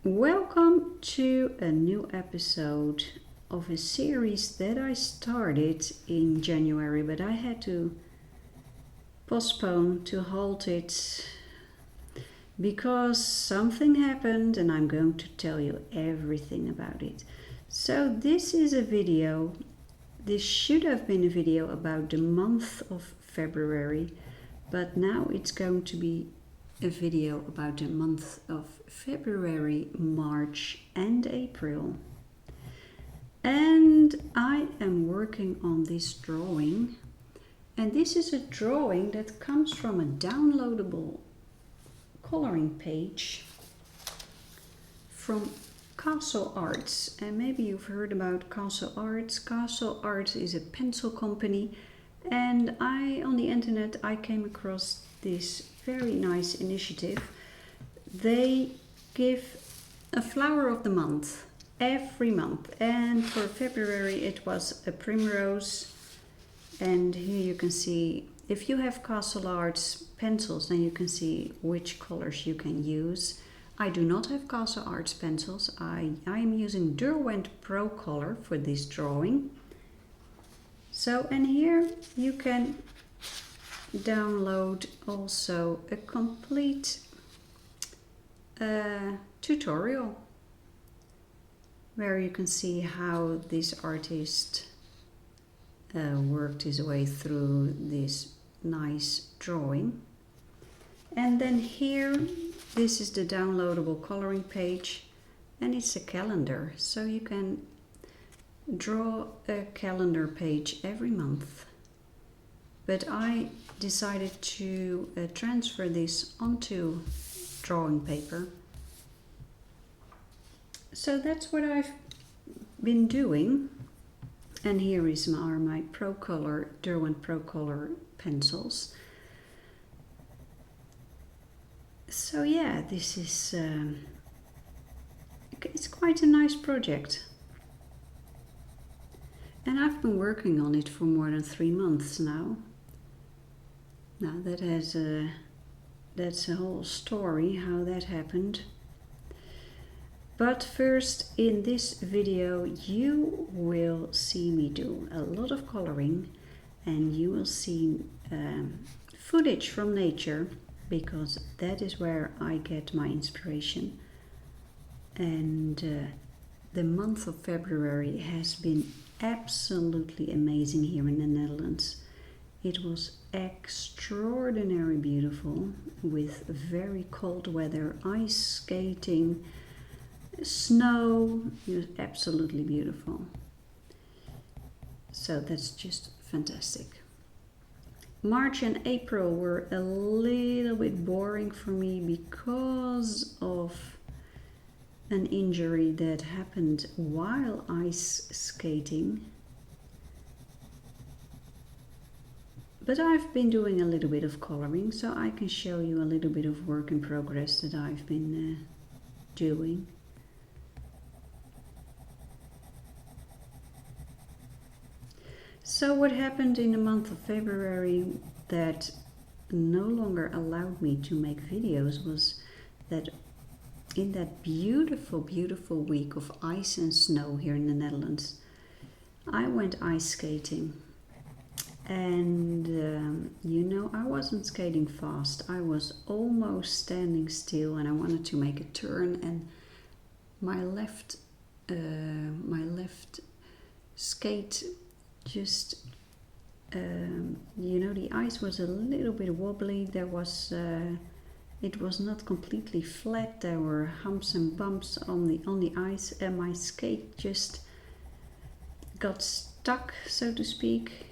Welcome to a new episode of a series that I started in January, but I had to postpone, to halt it, because something happened and I'm going to tell you everything about it. So this is a video, this should have been a video about the month of February, but now it's going to be a video about the month of February, March and April. And I am working on this drawing, and this is a drawing that comes from a downloadable coloring page from Castle Arts. And maybe you've heard about Castle Arts. Castle Arts is a pencil company, and on the internet I came across this very nice initiative. They give a flower of the month every month, and for February it was a primrose. And here you can see, if you have Castle Arts pencils, then you can see which colors you can use. I do not have Castle Arts pencils. I am using Derwent Procolour for this drawing. So, and here you can download also a complete tutorial where you can see how this artist worked his way through this nice drawing. And then here, this is the downloadable coloring page, and it's a calendar, so you can draw a calendar page every month. But I decided to transfer this onto drawing paper. So that's what I've been doing. And here are my Procolour, Derwent Procolour pencils. So yeah, this is, it's quite a nice project. And I've been working on it for more than 3 months now. Now that's a whole story how that happened. But first, in this video you will see me do a lot of coloring, and you will see footage from nature, because that is where I get my inspiration. And the month of February has been absolutely amazing here in the Netherlands. It was extraordinarily beautiful, with very cold weather, ice skating, snow. It was absolutely beautiful. So that's just fantastic. March and April were a little bit boring for me because of an injury that happened while ice skating. But I've been doing a little bit of coloring, so I can show you a little bit of work in progress that I've been doing. So what happened in the month of February that no longer allowed me to make videos was that in that beautiful, beautiful week of ice and snow here in the Netherlands, I went ice skating. And you know, I wasn't skating fast. I was almost standing still, and I wanted to make a turn, and my left skate just you know, the ice was a little bit wobbly. There was it was not completely flat. There were humps and bumps on the ice, and my skate just got stuck, so to speak,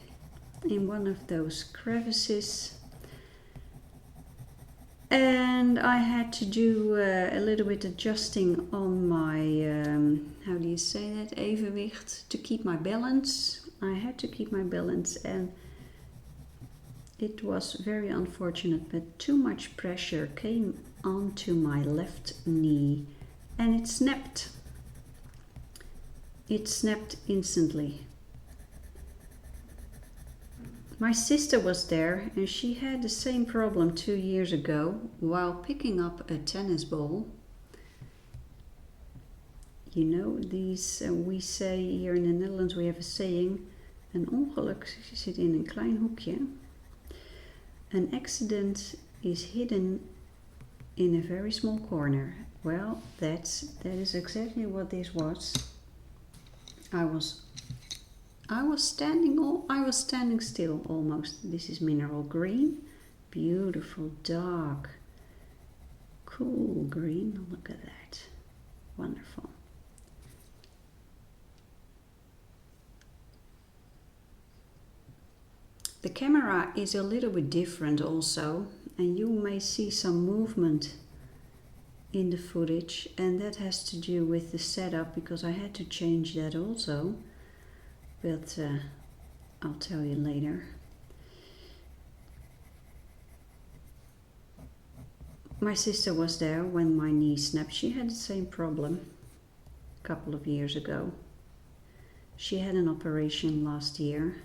in one of those crevices. And I had to do a little bit adjusting on my how do you say that, evenwicht, to keep my balance. I had to keep my balance, and it was very unfortunate, but too much pressure came onto my left knee, and it snapped. It snapped instantly. My sister was there, and she had the same problem 2 years ago while picking up a tennis ball. You know, these, we say here in the Netherlands, we have a saying, een ongeluk zit in een klein hoekje. An accident is hidden in a very small corner. Well, that is exactly what this was. I was standing still almost. This is mineral green, beautiful dark, cool green. Look at that, wonderful. The camera is a little bit different also, and you may see some movement in the footage, and that has to do with the setup, because I had to change that also, but I'll tell you later. My sister was there when my knee snapped. She had the same problem a couple of years ago. She had an operation last year.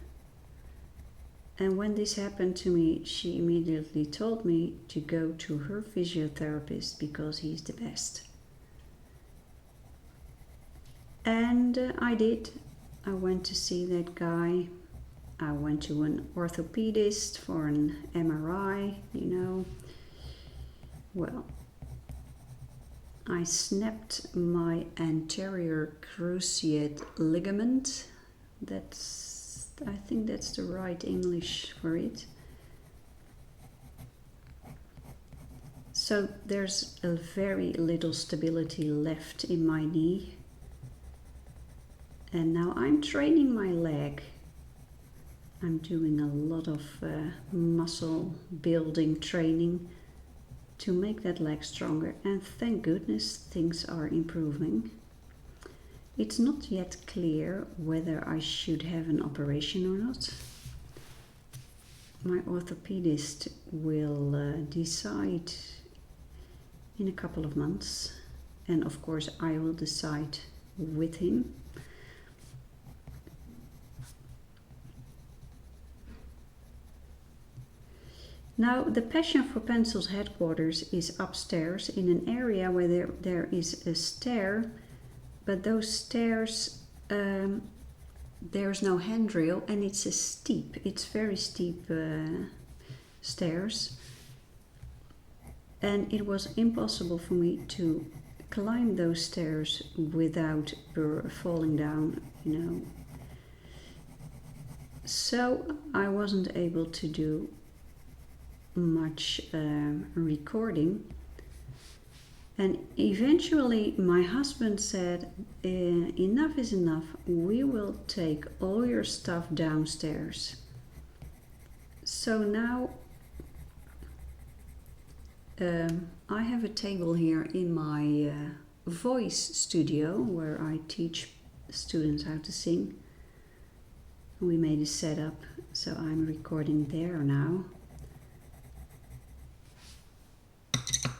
And when this happened to me, she immediately told me to go to her physiotherapist because he's the best. And I did. I went to see that guy. I went to an orthopedist for an MRI, you know. Well, I snapped my anterior cruciate ligament. I think that's the right English for it. So there's a very little stability left in my knee. And now I'm training my leg. I'm doing a lot of muscle building training to make that leg stronger. And thank goodness things are improving. It's not yet clear whether I should have an operation or not. My orthopedist will decide in a couple of months, and of course I will decide with him. Now, the Passion for Pencils headquarters is upstairs in an area where there is a stair. But those stairs, there's no handrail, and it's very steep stairs. And it was impossible for me to climb those stairs without falling down, you know. So I wasn't able to do much recording. And eventually my husband said, enough is enough, we will take all your stuff downstairs. So now I have a table here in my voice studio where I teach students how to sing. We made a setup, so I'm recording there now.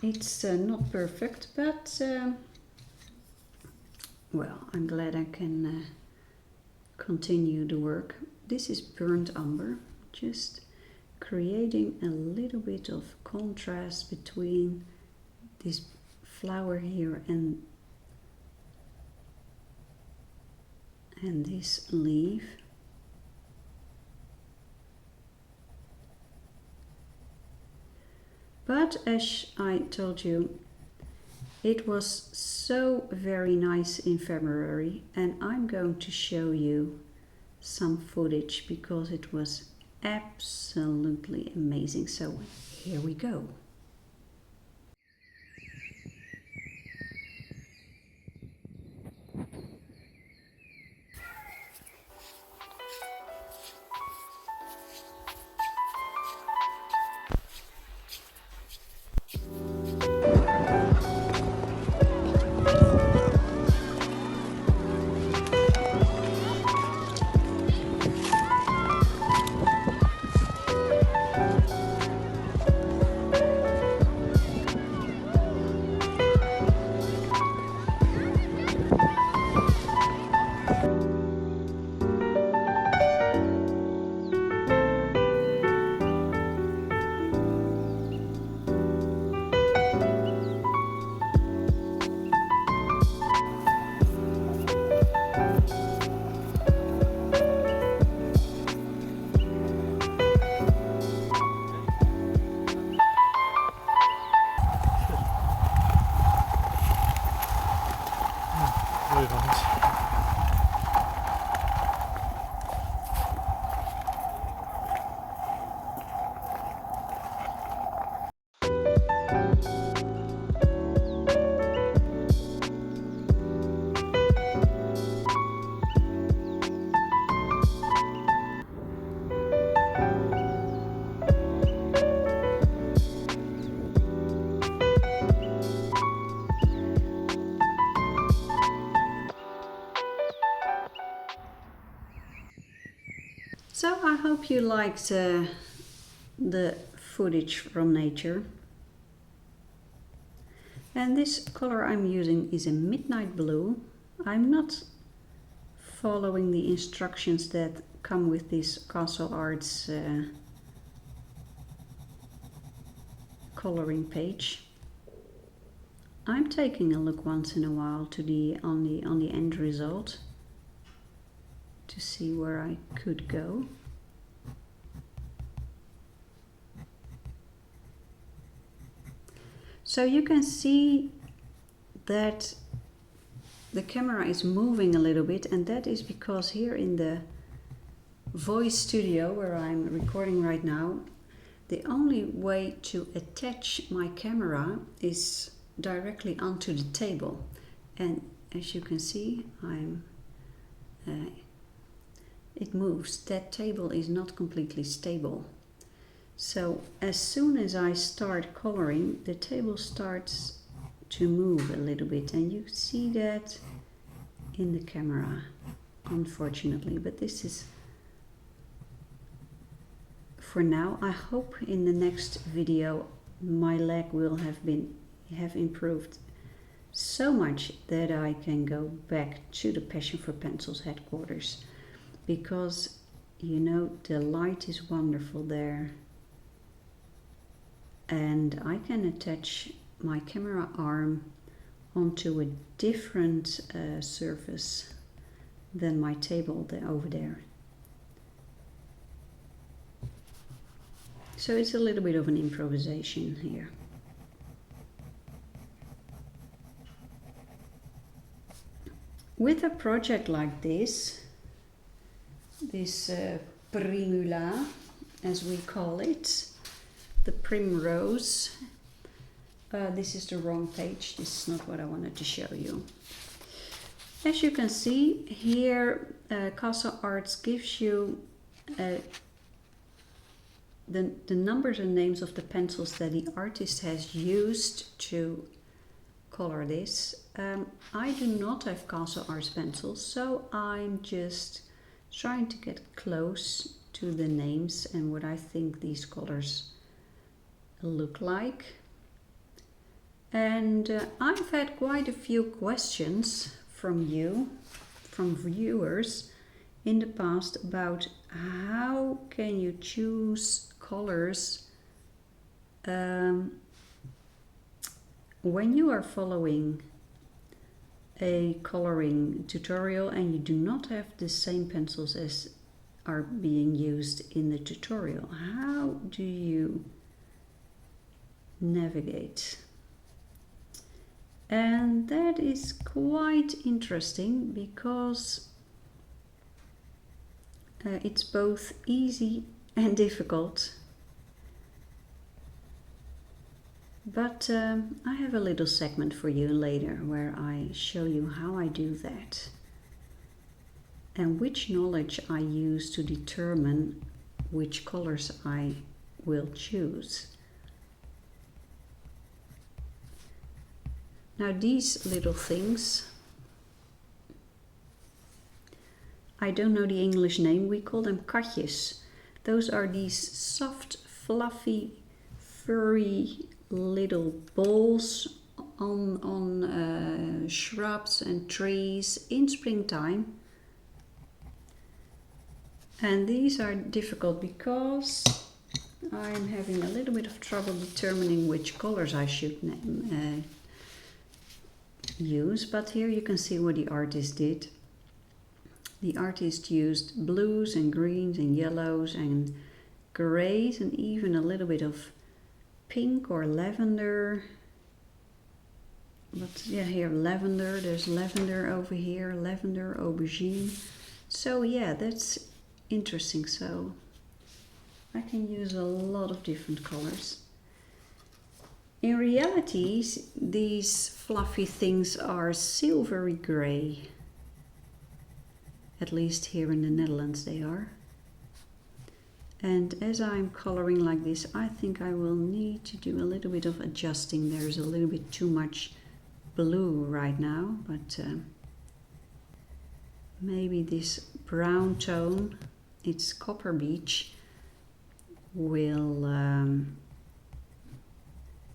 It's not perfect, but well, I'm glad I can continue the work. This is burnt umber, just creating a little bit of contrast between this flower here and this leaf. But as I told you, it was so very nice in February, and I'm going to show you some footage because it was absolutely amazing. So here we go. I hope you liked the footage from nature. And this color I'm using is a midnight blue. I'm not following the instructions that come with this Castle Arts coloring page. I'm taking a look once in a while to on the end result to see where I could go. So you can see that the camera is moving a little bit, and that is because here in the voice studio where I'm recording right now, the only way to attach my camera is directly onto the table. And as you can see, it moves. That table is not completely stable. So as soon as I start coloring, the table starts to move a little bit, and you see that in the camera, unfortunately. But this is for now. I hope in the next video my leg will have improved so much that I can go back to the Passion for Pencils headquarters, because you know the light is wonderful there. And I can attach my camera arm onto a different surface than my table over there. So it's a little bit of an improvisation here. With a project like this primula, as we call it, the primrose. This is the wrong page. This is not what I wanted to show you. As you can see here, Castle Arts gives you the numbers and names of the pencils that the artist has used to color this. I do not have Castle Arts pencils, so I'm just trying to get close to the names and what I think these colors look like. And I've had quite a few questions from viewers in the past about how can you choose colors when you are following a coloring tutorial and you do not have the same pencils as are being used in the tutorial. How do you navigate? And that is quite interesting because it's both easy and difficult. But I have a little segment for you later where I show you how I do that and which knowledge I use to determine which colors I will choose. Now these little things, I don't know the English name, we call them katjes. Those are these soft, fluffy, furry little balls on shrubs and trees in springtime. And these are difficult because I'm having a little bit of trouble determining which colors I should use. But here you can see what the artist did. The artist used blues and greens and yellows and grays and even a little bit of pink or lavender. But yeah, here lavender, there's lavender over here, lavender, aubergine. So yeah, that's interesting. So I can use a lot of different colors. In reality, these fluffy things are silvery gray. At least here in the Netherlands they are. And as I'm coloring like this, I think I will need to do a little bit of adjusting. There's a little bit too much blue right now, but maybe this brown tone its copper beech will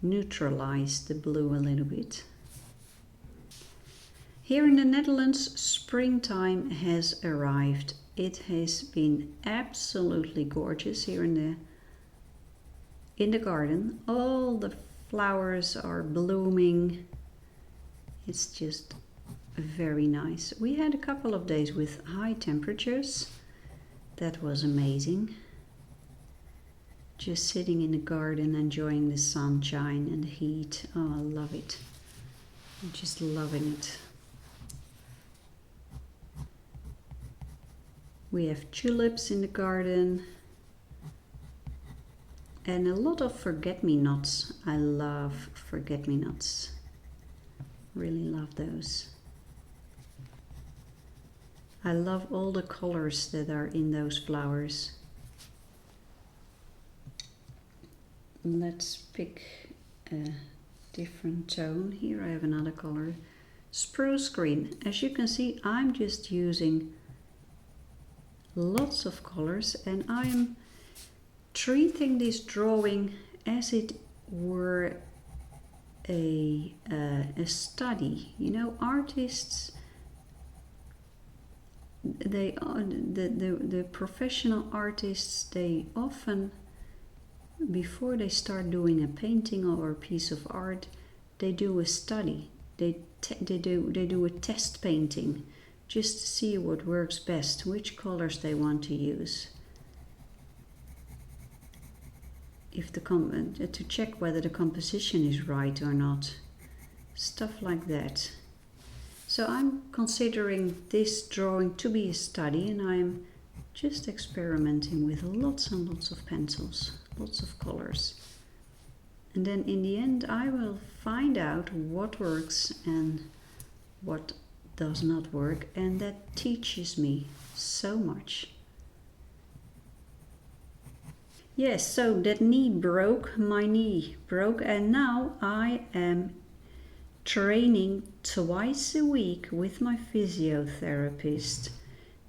neutralize the blue a little bit. Here in the Netherlands, springtime has arrived. It has been absolutely gorgeous here in the garden. All the flowers are blooming. It's just very nice. We had a couple of days with high temperatures. That was amazing. Just sitting in the garden, enjoying the sunshine and the heat. Oh, I love it. I'm just loving it. We have tulips in the garden and a lot of forget-me-nots. I love forget-me-nots. Really love those. I love all the colors that are in those flowers. Let's pick a different tone. Here I have another color. Spruce green. As you can see, I'm just using lots of colors and I am treating this drawing as it were a study. You know, artists, they are the professional artists, they often, before they start doing a painting or a piece of art, they do a study. They do a test painting just to see what works best, which colors they want to use. If to check whether the composition is right or not. Stuff like that. So I'm considering this drawing to be a study and I'm just experimenting with lots and lots of pencils, lots of colors. And then in the end I will find out what works and what does not work, and that teaches me so much. Yes, so that my knee broke, and now I am training twice a week with my physiotherapist,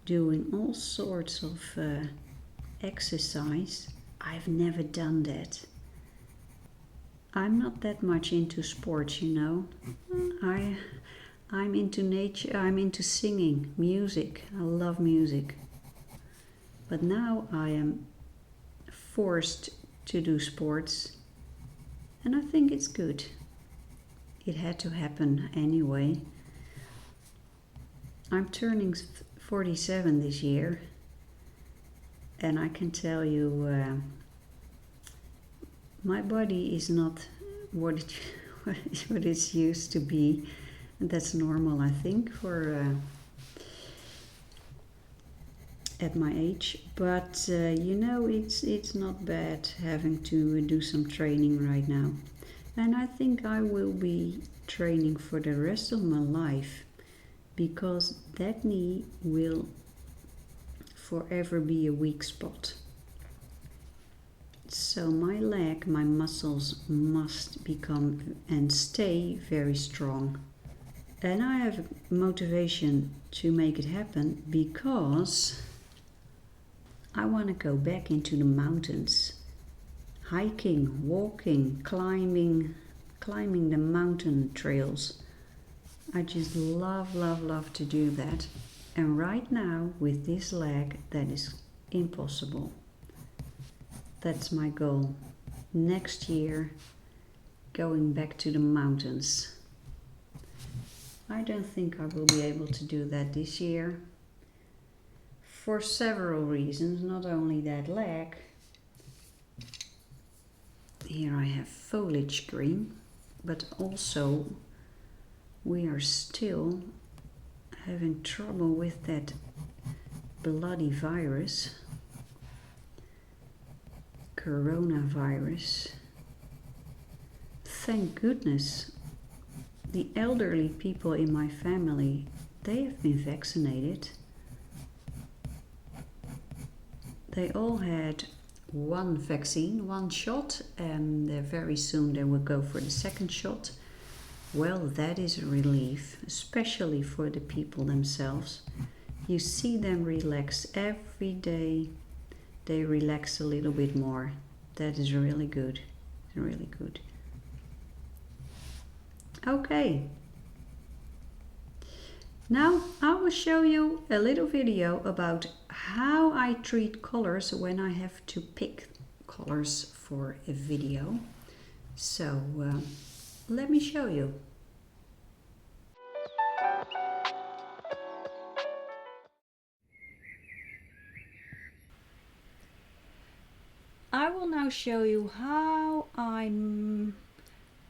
doing all sorts of exercise. I've never done that. I'm not that much into sports, you know. I'm into nature, I'm into singing, music. I love music. But now I am forced to do sports and I think it's good. It had to happen anyway. I'm turning 47 this year and I can tell you my body is not what it's used to be. And that's normal, I think, for at my age. But you know, it's not bad having to do some training right now. And I think I will be training for the rest of my life, because that knee will forever be a weak spot. So my leg, my muscles must become and stay very strong. And I have motivation to make it happen because I want to go back into the mountains. Hiking, walking, climbing the mountain trails. I just love to do that. And right now with this leg, that is impossible. That's my goal. Next year, going back to the mountains. I don't think I will be able to do that this year. For several reasons, not only that leg. Here I have foliage green, but also we are still having trouble with that bloody virus, coronavirus. Thank goodness the elderly people in my family, they have been vaccinated. They all had one vaccine, one shot, and very soon they will go for the second shot. Well, that is a relief, especially for the people themselves, You see them relax every day. They relax a little bit more. That is really good. Really good. Okay. Now I will show you a little video about how I treat colors when I have to pick colors for a video. So let me show you. I will now show you how I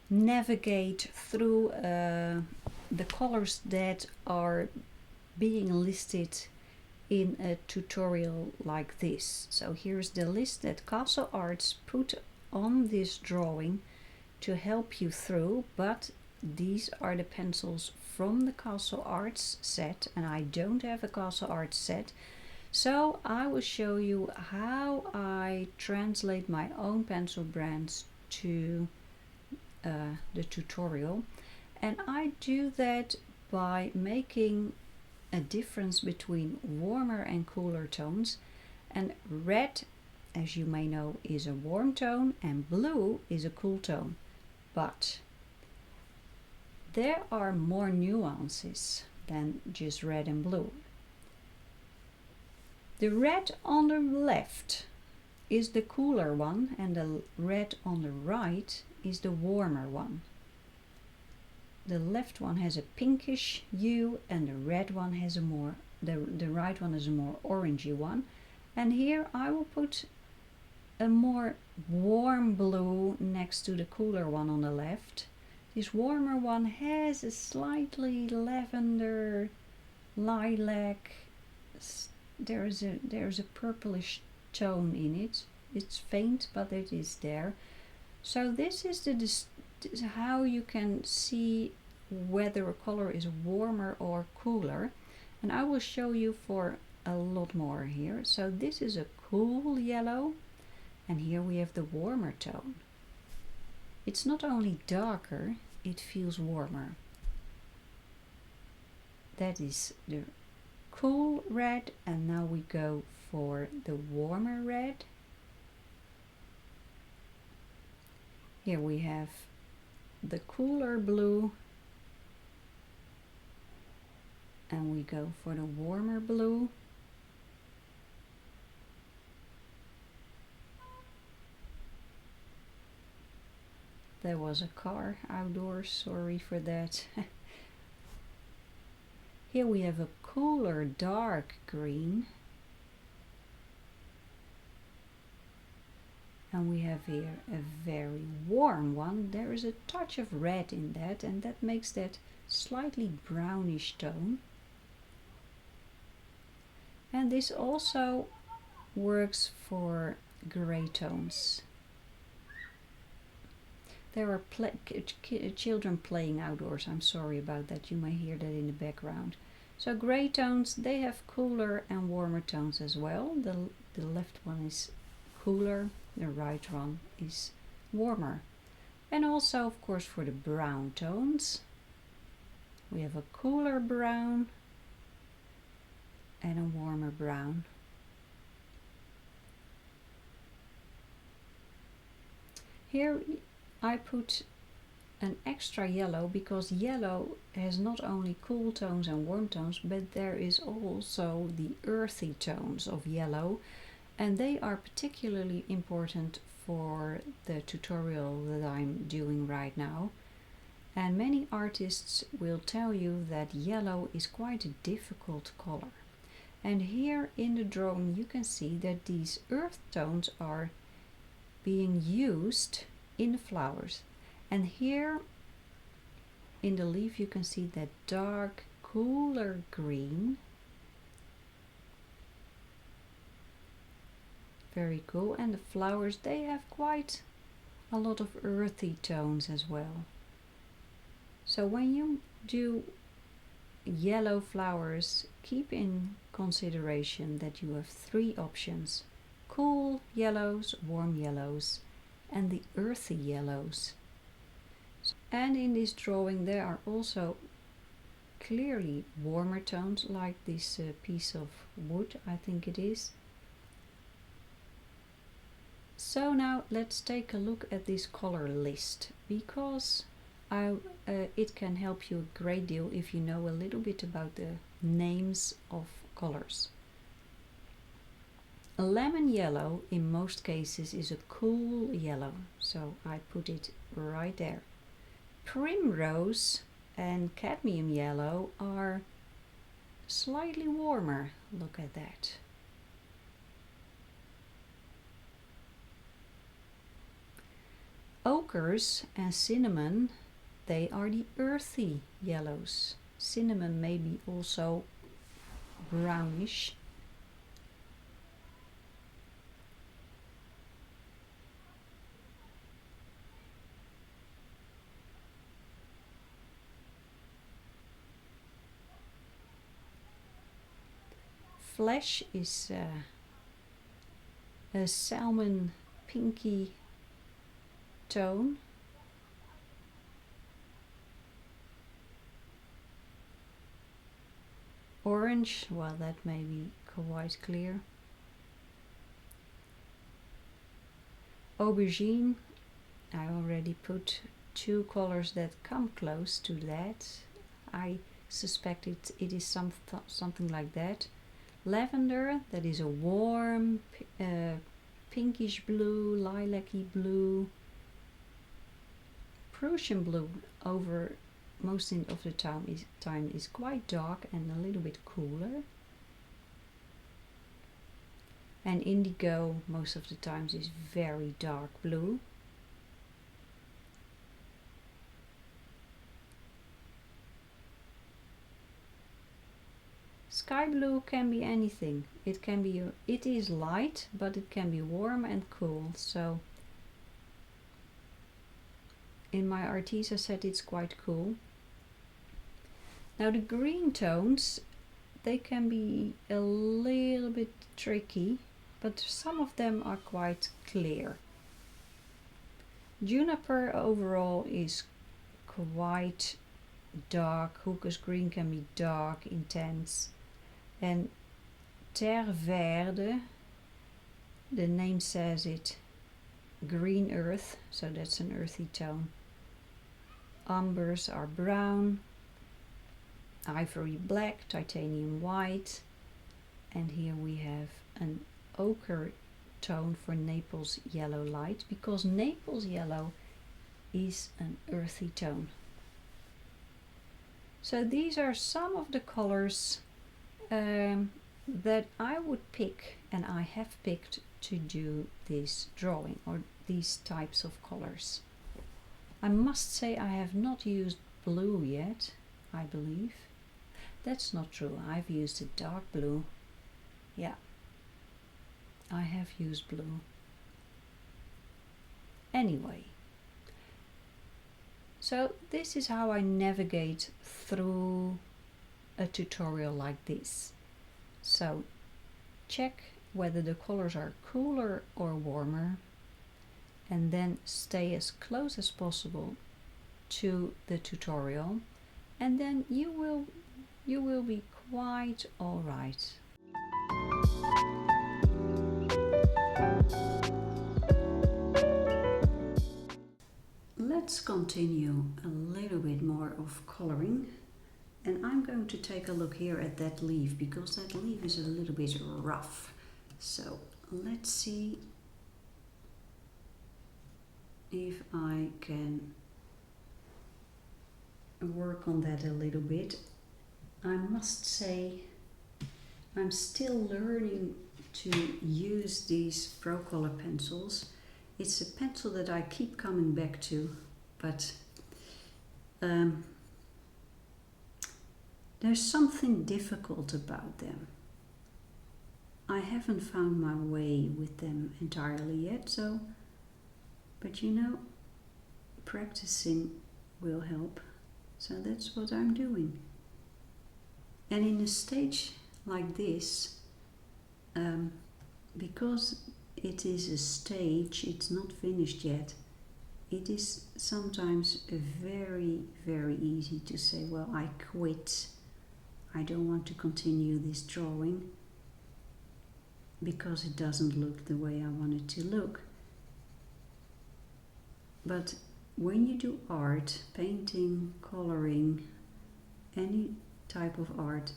navigate through the colors that are being listed in a tutorial like this. So here's the list that Castle Arts put on this drawing to help you through, but these are the pencils from the Castle Arts set, and I don't have a Castle Arts set. So I will show you how I translate my own pencil brands to the tutorial, and I do that by making a difference between warmer and cooler tones. And red, as you may know, is a warm tone and blue is a cool tone, but there are more nuances than just red and blue. The red on the left is the cooler one and the red on the right is the warmer one. The left one has a pinkish hue and the red one has a more, the right one is a more orangey one. And here I will put a more warm blue next to the cooler one on the left. This warmer one has a slightly lavender, lilac, there's a purplish tone in it. It's faint, but it is there. So this is how you can see whether a color is warmer or cooler, and I will show you for a lot more here. So this is a cool yellow, and here we have the warmer tone. It's not only darker, it feels warmer. That is the cool red, and now we go for the warmer red. Here we have the cooler blue, and we go for the warmer blue. There was a car outdoors, sorry for that. Here we have a cooler dark green. And we have here a very warm one. There is a touch of red in that, and that makes that slightly brownish tone. And this also works for gray tones. There are children playing outdoors. I'm sorry about that. You may hear that in the background. So gray tones, they have cooler and warmer tones as well. The left one is cooler, the right one is warmer. And also, of course, for the brown tones, we have a cooler brown and a warmer brown. Here I put an extra yellow because yellow has not only cool tones and warm tones, but there is also the earthy tones of yellow, and they are particularly important for the tutorial that I'm doing right now. And many artists will tell you that yellow is quite a difficult color. And here in the drawing you can see that these earth tones are being used in the flowers. And here in the leaf you can see that dark, cooler green. Very cool. And the flowers, they have quite a lot of earthy tones as well. So when you do yellow flowers, keep in consideration that you have three options: cool yellows, warm yellows, and the earthy yellows. And in this drawing there are also clearly warmer tones, like this piece of wood, I think it is. So now let's take a look at this color list, because it can help you a great deal if you know a little bit about the names of colors. A lemon yellow in most cases is a cool yellow, so I put it right there. Primrose and cadmium yellow are slightly warmer. Look at that. Ochres and cinnamon, they are the earthy yellows. Cinnamon may be also brownish. Flesh is a salmon pinky tone. Orange, well, that may be quite clear. Aubergine, I already put two colors that come close to that. I suspect it is something like that. Lavender, that is a warm pinkish blue, lilac-y blue. Prussian blue over most of the time is quite dark and a little bit cooler. And indigo most of the times is very dark blue. Sky blue can be anything. It is light, but it can be warm and cool. So in my Arteza set it's quite cool. Now the green tones, they can be a little bit tricky, but some of them are quite clear. Juniper overall is quite dark. Hookah's green can be dark, intense. And terre verde, the name says it, green earth, so that's an earthy tone. Ambers are brown, ivory black, titanium white, and here we have an ochre tone for Naples yellow light, because Naples yellow is an earthy tone. So these are some of the colors that I would pick, and I have picked to do this drawing, or these types of colors. I must say I have not used blue yet, I believe. That's not true, I've used a dark blue. Yeah, I have used blue. Anyway, so this is how I navigate through a tutorial like this. So check whether the colors are cooler or warmer, and then stay as close as possible to the tutorial, and then you will be quite all right. Let's continue a little bit more of coloring, and I'm going to take a look here at that leaf, because that leaf is a little bit rough. So let's see if I can work on that a little bit. I must say I'm still learning to use these Procolour pencils. It's a pencil that I keep coming back to, but there's something difficult about them. I haven't found my way with them entirely yet, so, but you know, practicing will help. So that's what I'm doing. And in a stage like this, because it is a stage, it's not finished yet, it is sometimes very, very easy to say, well, I quit. I don't want to continue this drawing because it doesn't look the way I want it to look. But when you do art, painting, coloring, any type of art,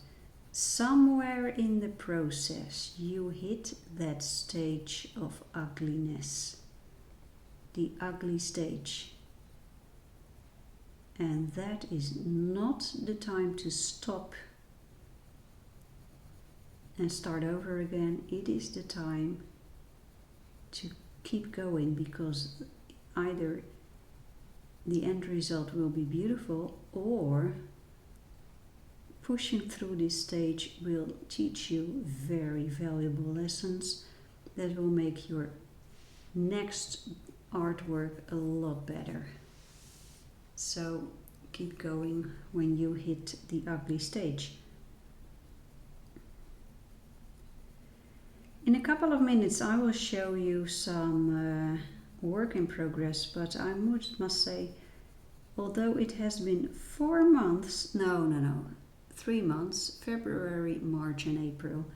somewhere in the process you hit that stage of ugliness, the ugly stage. And that is not the time to stop and start over again. It is the time to keep going, because either the end result will be beautiful, or pushing through this stage will teach you very valuable lessons that will make your next artwork a lot better. So keep going when you hit the ugly stage. In a couple of minutes I will show you some work in progress, but I must say, although it has been 4 months, 3 months, February, March and April,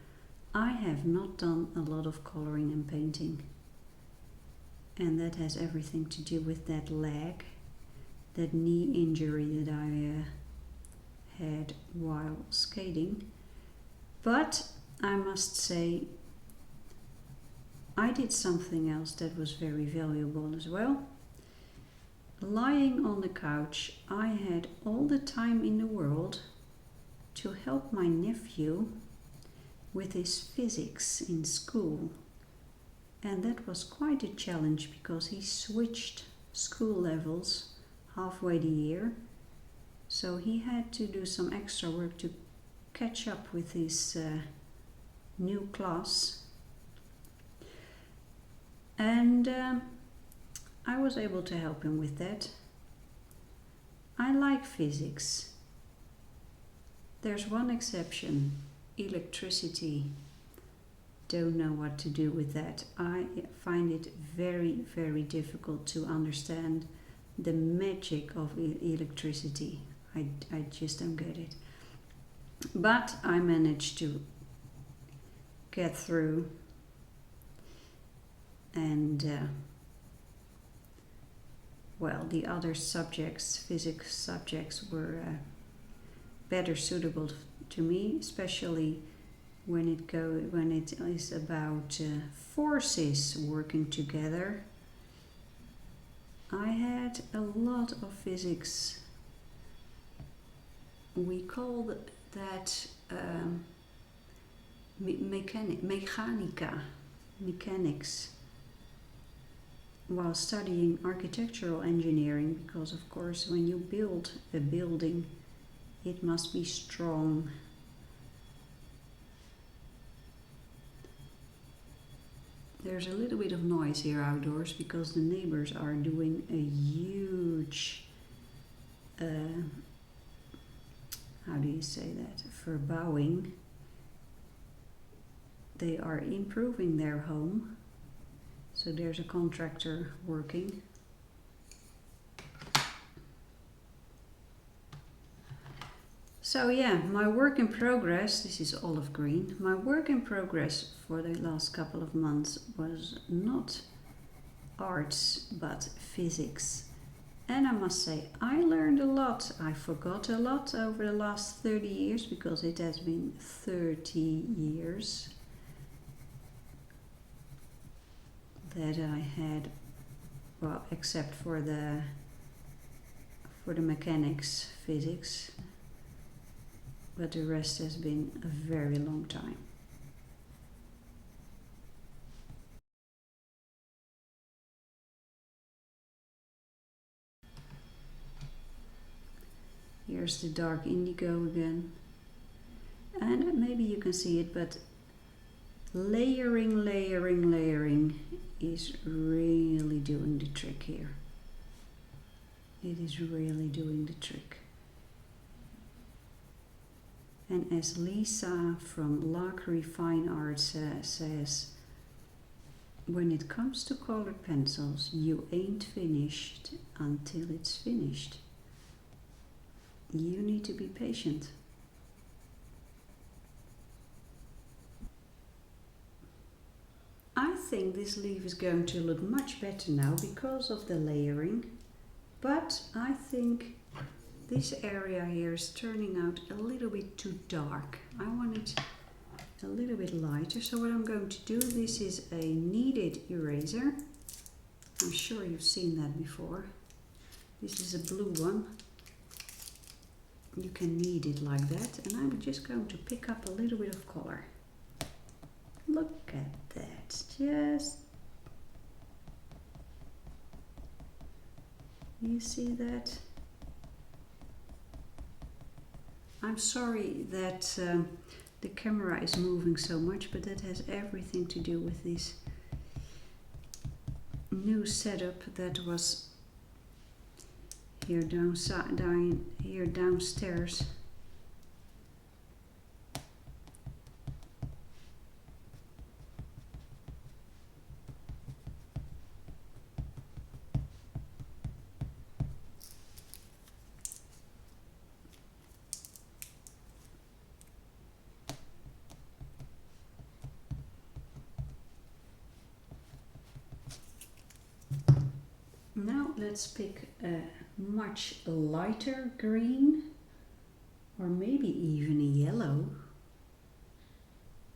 I have not done a lot of coloring and painting. And that has everything to do with that leg, that knee injury that I had while skating. But I must say, I did something else that was very valuable as well. Lying on the couch, I had all the time in the world to help my nephew with his physics in school. And that was quite a challenge, because he switched school levels halfway the year. So he had to do some extra work to catch up with his new class. And I was able to help him with that. I like physics. There's one exception: electricity. Don't know what to do with that. I find it very, very difficult to understand the magic of electricity. I just don't get it. But I managed to get through, and well, the other subjects, physics subjects, were better suitable to me, especially when it is about forces working together. I had a lot of physics. We call that mechanics, while studying architectural engineering, because of course when you build a building it must be strong. There's a little bit of noise here outdoors because the neighbors are doing a huge how do you say that, verbouwing. They are improving their home. So there's a contractor working. So yeah, my work in progress, this is olive green. My work in progress for the last couple of months was not arts, but physics. And I must say, I learned a lot. I forgot a lot over the last 30 years, because it has been 30 years that I had, well, except for the mechanics, physics, but the rest has been a very long time. Here's the dark indigo again, and maybe you can see it, but layering is really doing the trick here. It is really doing the trick. And as Lisa from Lacquerie Fine Arts says, when it comes to colored pencils, you ain't finished until it's finished. You need to be patient. I think this leaf is going to look much better now because of the layering, but I think this area here is turning out a little bit too dark. I want it a little bit lighter, so what I'm going to do, this is a kneaded eraser. I'm sure you've seen that before. This is a blue one. You can knead it like that, and I'm just going to pick up a little bit of color. Look at that, just, you see that? I'm sorry that the camera is moving so much, but that has everything to do with this new setup that was here downstairs. Now let's pick a much lighter green, or maybe even a yellow,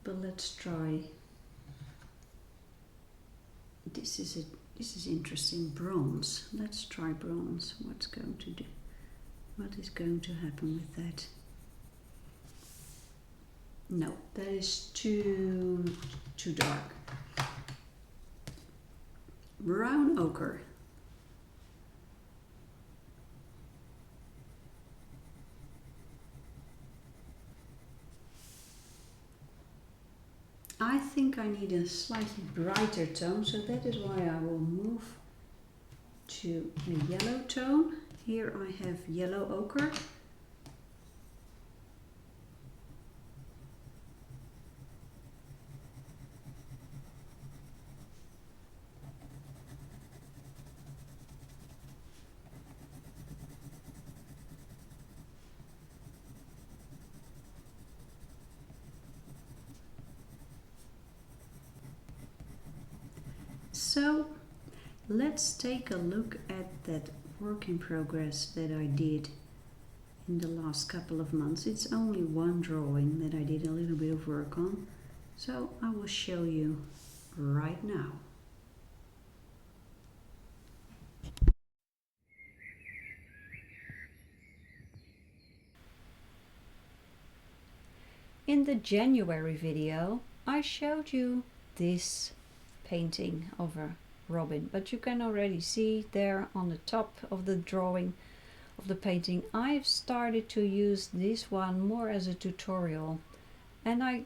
but let's try, this is interesting, bronze. Let's try bronze. What is going to happen with that? No, that is too dark. Brown ochre. I think I need a slightly brighter tone, so that is why I will move to a yellow tone. Here I have yellow ochre. So let's take a look at that work in progress that I did in the last couple of months. It's only one drawing that I did a little bit of work on, so I will show you right now. In the January video, I showed you this painting of a robin, but you can already see there on the top of the drawing of the painting, I've started to use this one more as a tutorial, and I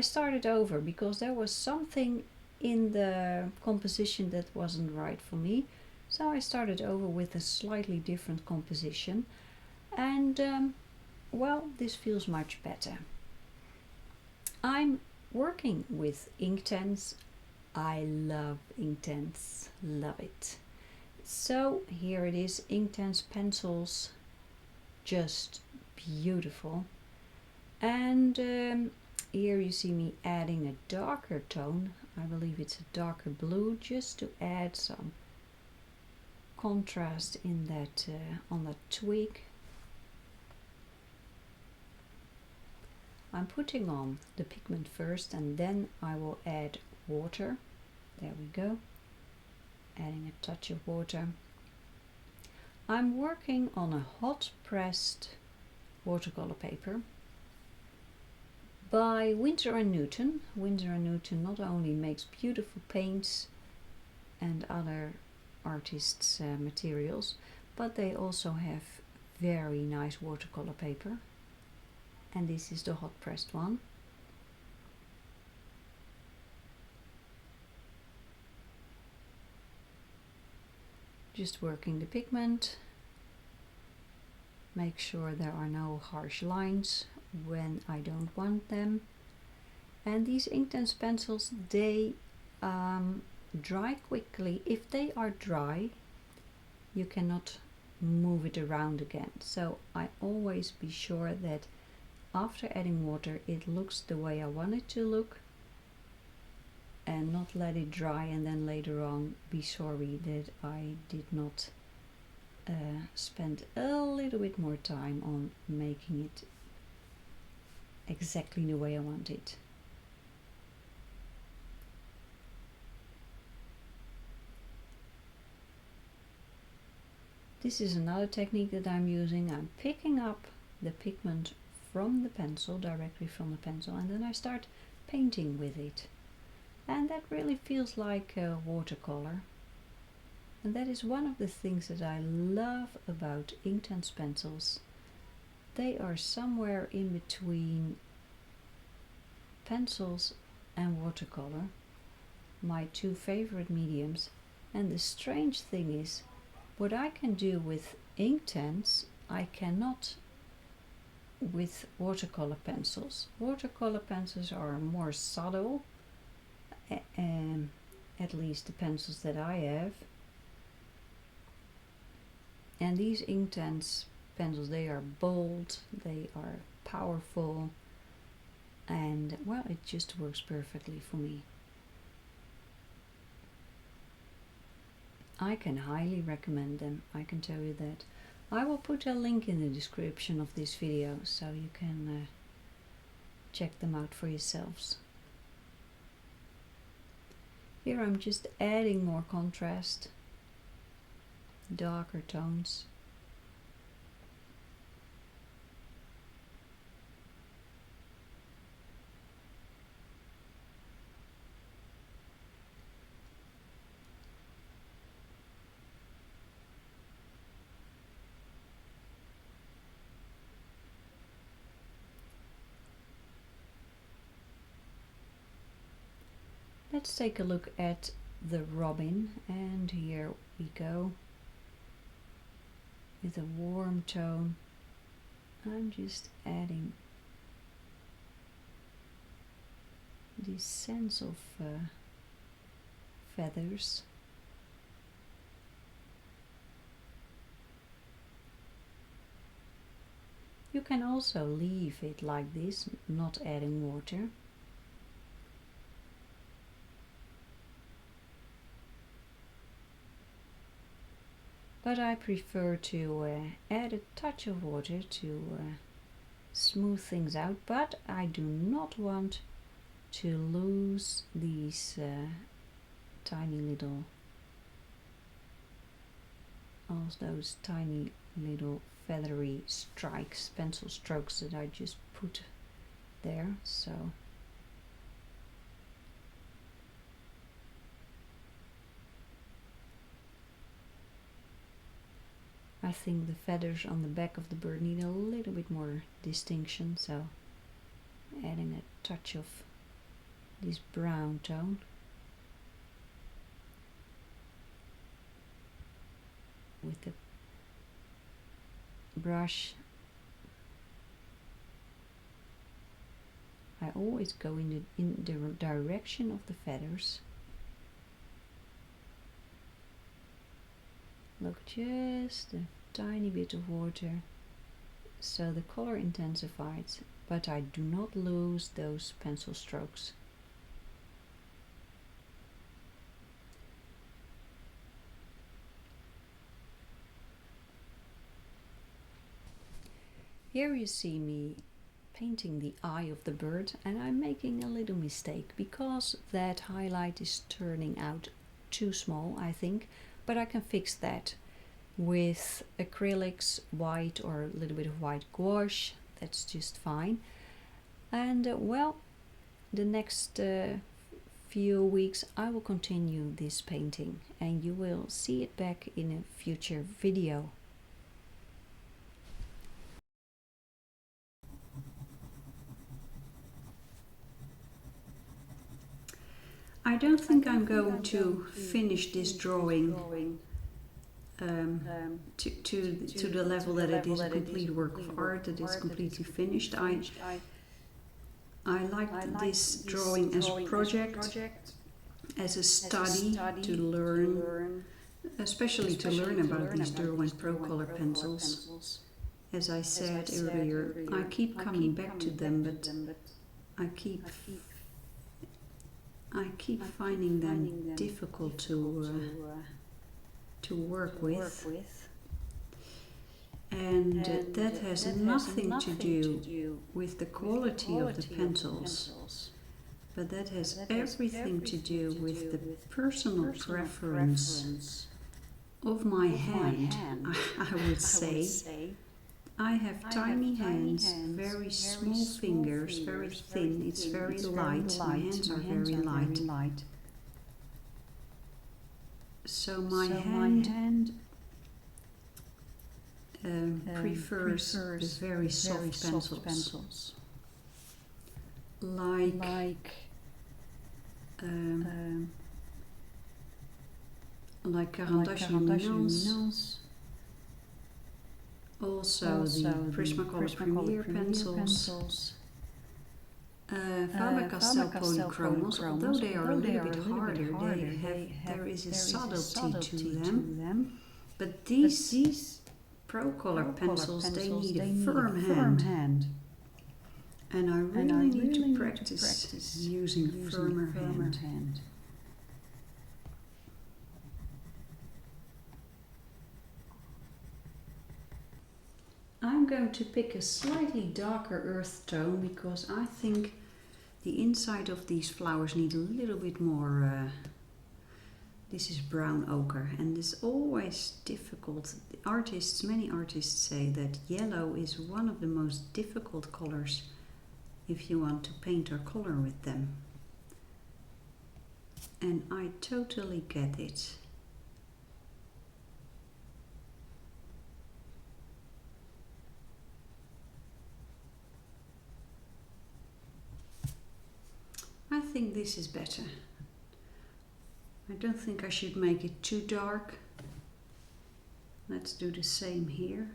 started over because there was something in the composition that wasn't right for me, so I started over with a slightly different composition, and well, this feels much better. I'm working with Inktense. I love Inktense, love it. So here it is, Inktense pencils, just beautiful. And here you see me adding a darker tone. I believe it's a darker blue, just to add some contrast in that on that twig. I'm putting on the pigment first, and then I will add water. There we go, adding a touch of water. I'm working on a hot pressed watercolor paper by Winsor & Newton. Winsor & Newton not only makes beautiful paints and other artists' materials, but they also have very nice watercolor paper, and this is the hot pressed one. Just working the pigment, make sure there are no harsh lines when I don't want them. And these Inktense pencils, they dry quickly. If they are dry, you cannot move it around again. So I always be sure that after adding water it looks the way I want it to look, and not let it dry and then later on be sorry that I did not spend a little bit more time on making it exactly the way I want it. This is another technique that I'm using. I'm picking up the pigment from the pencil, directly from the pencil, and then I start painting with it. And that really feels like a watercolor. And that is one of the things that I love about Inktense pencils. They are somewhere in between pencils and watercolor, my two favorite mediums. And the strange thing is, what I can do with Inktense, I cannot with watercolor pencils. Watercolor pencils are more subtle, at least the pencils that I have. And these Inktense pencils, they are bold, they are powerful, and well, it just works perfectly for me. I can highly recommend them, I can tell you that. I will put a link in the description of this video so you can check them out for yourselves. Here I'm just adding more contrast, darker tones. Let's take a look at the robin, and here we go with a warm tone. I'm just adding this sense of feathers. You can also leave it like this, not adding water. But I prefer to add a touch of water to smooth things out, but I do not want to lose these tiny little, all those tiny little feathery strikes, pencil strokes that I just put there. So I think the feathers on the back of the bird need a little bit more distinction, so adding a touch of this brown tone. With the brush, I always go in the direction of the feathers. Look, just a tiny bit of water, so the color intensifies, but I do not lose those pencil strokes. Here you see me painting the eye of the bird, and I'm making a little mistake because that highlight is turning out too small, I think. But I can fix that with acrylics, white, or a little bit of white gouache. That's just fine. And well, the next few weeks I will continue this painting, and you will see it back in a future video. I don't think I'm going to finish this drawing to the level that it is a complete work of art, that it's completely finished. I liked this drawing as a project, as a study to learn, especially to learn about these Derwent Procolour pencils. As I said earlier, I keep coming back to them, but I keep finding them difficult to work with. And that has nothing to do with the quality of the pencils, but that has everything to do with the personal preference of my hand, I would say. I have tiny hands, very small fingers, very thin, it's very light, my hands are very light. So my hand prefers the very soft pencils, like Carandage Luminance, also the Prismacolor Premier pencils, Faber-Castell Polychromos, although they are a little bit harder, there is a subtlety to them, but these Procolour pencils, they need a firm hand. And I really need to practice using a firmer hand. I'm going to pick a slightly darker earth tone because I think the inside of these flowers need a little bit more. This is brown ochre, and it's always difficult. Many artists say that yellow is one of the most difficult colors if you want to paint or color with them. And I totally get it. I think this is better. I don't think I should make it too dark. Let's do the same here.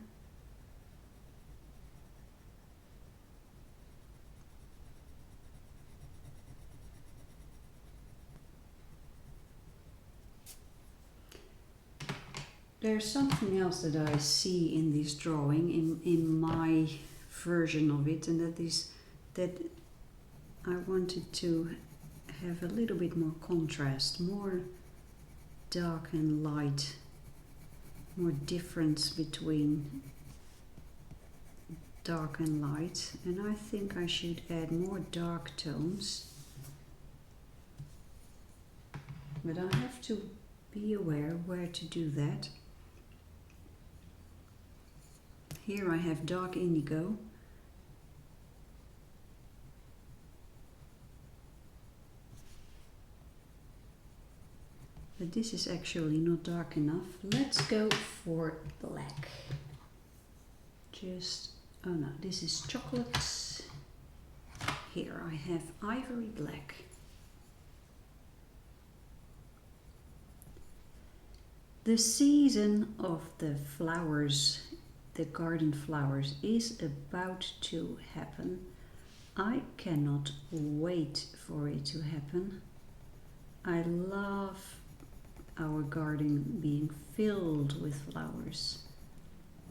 There's something else that I see in this drawing, in my version of it, and that is that I wanted to have a little bit more contrast, more dark and light, more difference between dark and light, and I think I should add more dark tones, but I have to be aware where to do that. Here I have dark indigo, but this is actually not dark enough. Let's go for black. Oh no, this is chocolate. Here I have ivory black. The season of the flowers, the garden flowers, is about to happen. I cannot wait for it to happen. I love our garden being filled with flowers.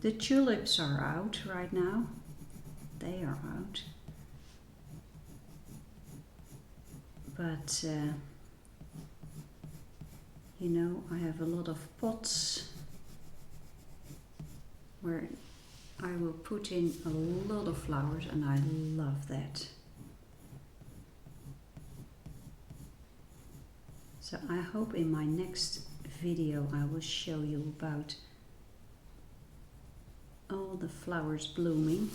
The tulips are out right now. They are out. But you know, I have a lot of pots where I will put in a lot of flowers, and I love that. So I hope in my next video I will show you about all the flowers blooming.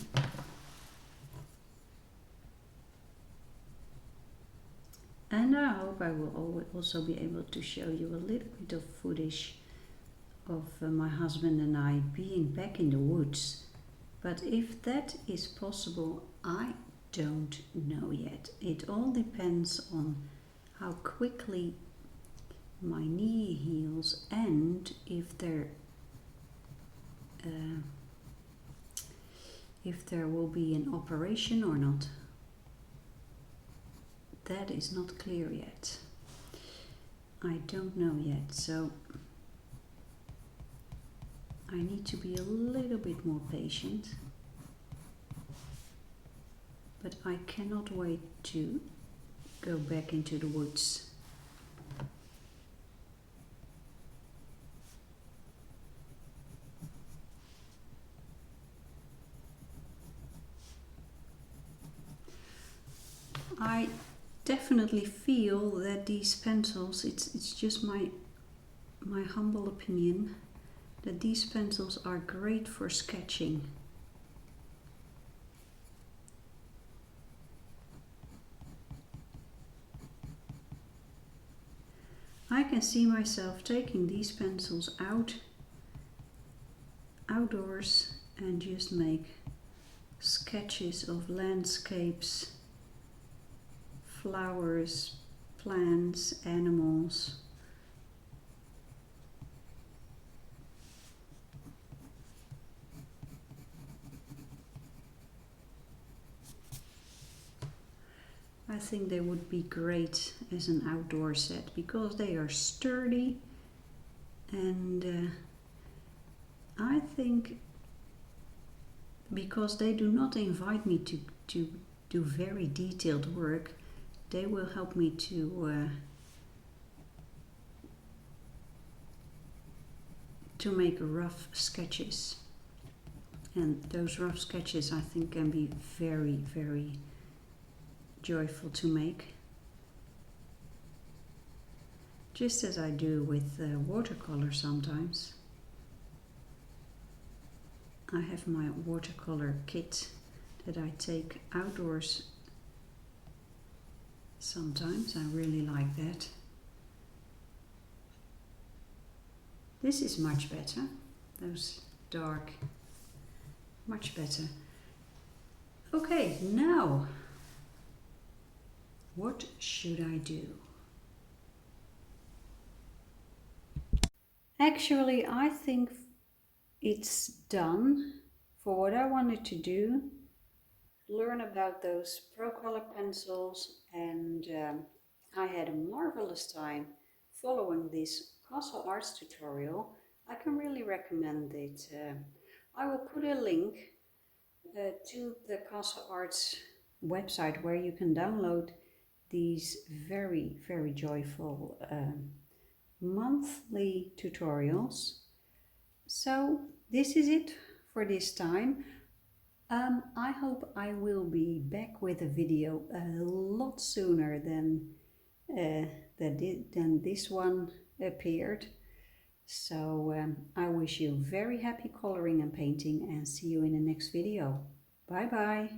And I hope I will also be able to show you a little bit of footage of my husband and I being back in the woods. But if that is possible, I don't know yet. It all depends on how quickly my knee heals and if there will be an operation or not. That is not clear yet. I don't know yet, so I need to be a little bit more patient. But I cannot wait to go back into the woods. I definitely feel that these pencils, it's just my humble opinion, that these pencils are great for sketching. I can see myself taking these pencils outdoors and just make sketches of landscapes, flowers, plants, animals. I think they would be great as an outdoor set because they are sturdy, and I think because they do not invite me to do very detailed work, they will help me to make rough sketches. And those rough sketches, I think, can be very, very joyful to make. Just as I do with watercolor sometimes. I have my watercolor kit that I take outdoors sometimes. I really like that. This is much better. Those dark, much better. Okay, now, what should I do? Actually, I think it's done for what I wanted to do. Learn about those Procolour pencils, and I had a marvelous time following this Castle Arts tutorial. I can really recommend it. I will put a link to the Castle Arts website where you can download these very, very joyful monthly tutorials. So this is it for this time. I hope I will be back with a video a lot sooner than this one appeared. So I wish you very happy coloring and painting, and see you in the next video. Bye bye.